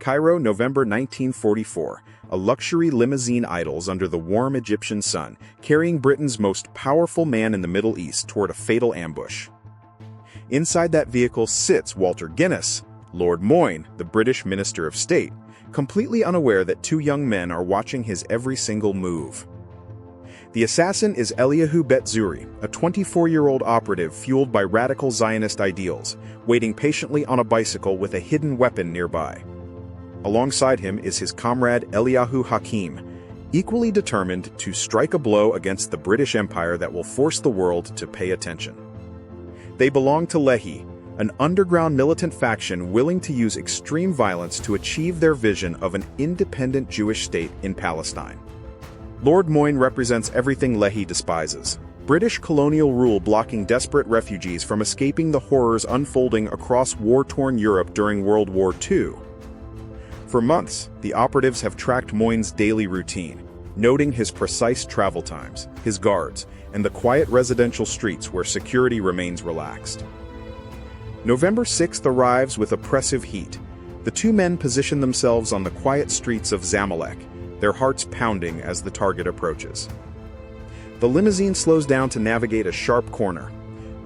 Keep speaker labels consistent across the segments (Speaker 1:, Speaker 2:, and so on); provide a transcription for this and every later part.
Speaker 1: Cairo, November 1944. A luxury limousine idles under the warm Egyptian sun, carrying Britain's most powerful man in the Middle East toward a fatal ambush. Inside that vehicle sits Walter Guinness, Lord Moyne, the British Minister of State, completely unaware that two young men are watching his every single move. The assassin is Eliyahu Bet-Zuri, a 24-year-old operative fueled by radical Zionist ideals, waiting patiently on a bicycle with a hidden weapon nearby. Alongside him is his comrade Eliyahu Hakim, equally determined to strike a blow against the British Empire that will force the world to pay attention. They belong to Lehi, an underground militant faction willing to use extreme violence to achieve their vision of an independent Jewish state in Palestine. Lord Moyne represents everything Lehi despises: British colonial rule blocking desperate refugees from escaping the horrors unfolding across war-torn Europe during World War II. For months, the operatives have tracked Moyne's daily routine, noting his precise travel times, his guards, and the quiet residential streets where security remains relaxed. November 6th arrives with oppressive heat. The two men position themselves on the quiet streets of Zamalek, their hearts pounding as the target approaches. The limousine slows down to navigate a sharp corner.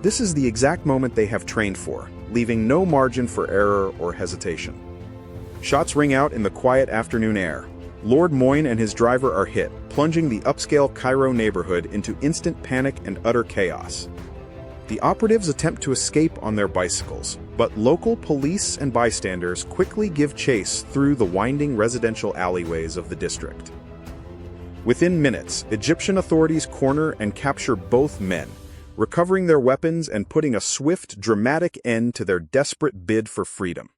Speaker 1: This is the exact moment they have trained for, leaving no margin for error or hesitation. Shots ring out in the quiet afternoon air. Lord Moyne and his driver are hit, plunging the upscale Cairo neighborhood into instant panic and utter chaos. The operatives attempt to escape on their bicycles, but local police and bystanders quickly give chase through the winding residential alleyways of the district. Within minutes, Egyptian authorities corner and capture both men, recovering their weapons and putting a swift, dramatic end to their desperate bid for freedom.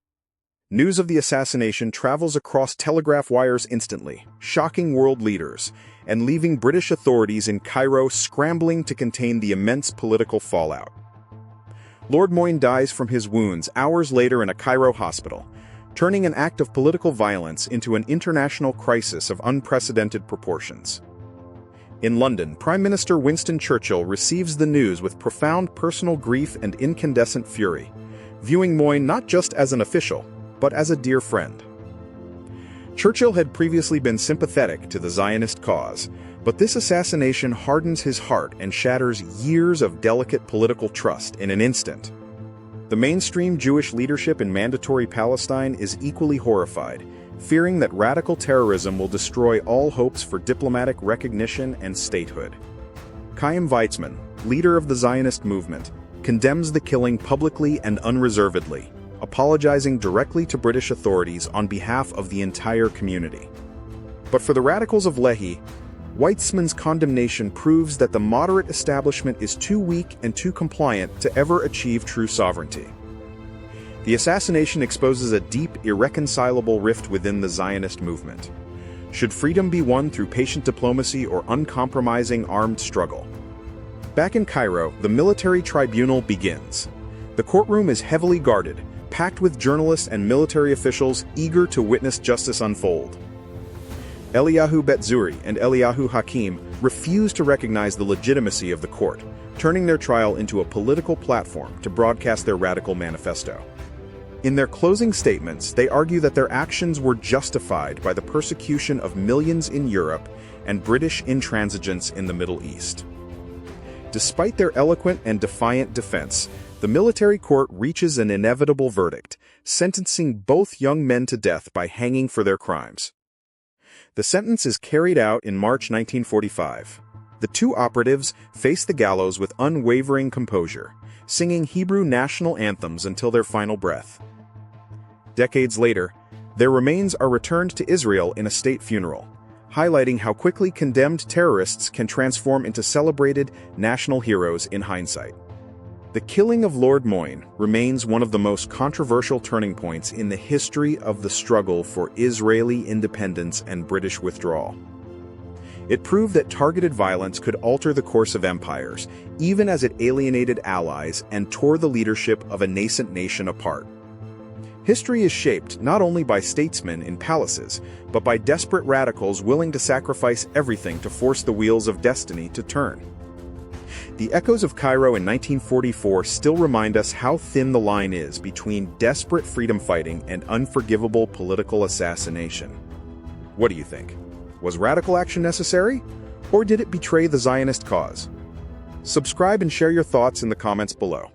Speaker 1: News of the assassination travels across telegraph wires instantly, shocking world leaders, and leaving British authorities in Cairo scrambling to contain the immense political fallout. Lord Moyne dies from his wounds hours later in a Cairo hospital, turning an act of political violence into an international crisis of unprecedented proportions. In London, Prime Minister Winston Churchill receives the news with profound personal grief and incandescent fury, viewing Moyne not just as an official, but as a dear friend. Churchill had previously been sympathetic to the Zionist cause, but this assassination hardens his heart and shatters years of delicate political trust in an instant. The mainstream Jewish leadership in Mandatory Palestine is equally horrified, fearing that radical terrorism will destroy all hopes for diplomatic recognition and statehood. Chaim Weizmann, leader of the Zionist movement, condemns the killing publicly and unreservedly, apologizing directly to British authorities on behalf of the entire community. But for the radicals of Lehi, Weizmann's condemnation proves that the moderate establishment is too weak and too compliant to ever achieve true sovereignty. The assassination exposes a deep, irreconcilable rift within the Zionist movement. Should freedom be won through patient diplomacy or uncompromising armed struggle? Back in Cairo, the military tribunal begins. The courtroom is heavily guarded, packed with journalists and military officials eager to witness justice unfold. Eliyahu Bet-Zuri and Eliyahu Hakim refuse to recognize the legitimacy of the court, turning their trial into a political platform to broadcast their radical manifesto. In their closing statements, they argue that their actions were justified by the persecution of millions in Europe and British intransigence in the Middle East. Despite their eloquent and defiant defense, the military court reaches an inevitable verdict, sentencing both young men to death by hanging for their crimes. The sentence is carried out in March 1945. The two operatives face the gallows with unwavering composure, singing Hebrew national anthems until their final breath. Decades later, their remains are returned to Israel in a state funeral, highlighting how quickly condemned terrorists can transform into celebrated national heroes in hindsight. The killing of Lord Moyne remains one of the most controversial turning points in the history of the struggle for Israeli independence and British withdrawal. It proved that targeted violence could alter the course of empires, even as it alienated allies and tore the leadership of a nascent nation apart. History is shaped not only by statesmen in palaces, but by desperate radicals willing to sacrifice everything to force the wheels of destiny to turn. The echoes of Cairo in 1944 still remind us how thin the line is between desperate freedom fighting and unforgivable political assassination. What do you think? Was radical action necessary? Or did it betray the Zionist cause? Subscribe and share your thoughts in the comments below.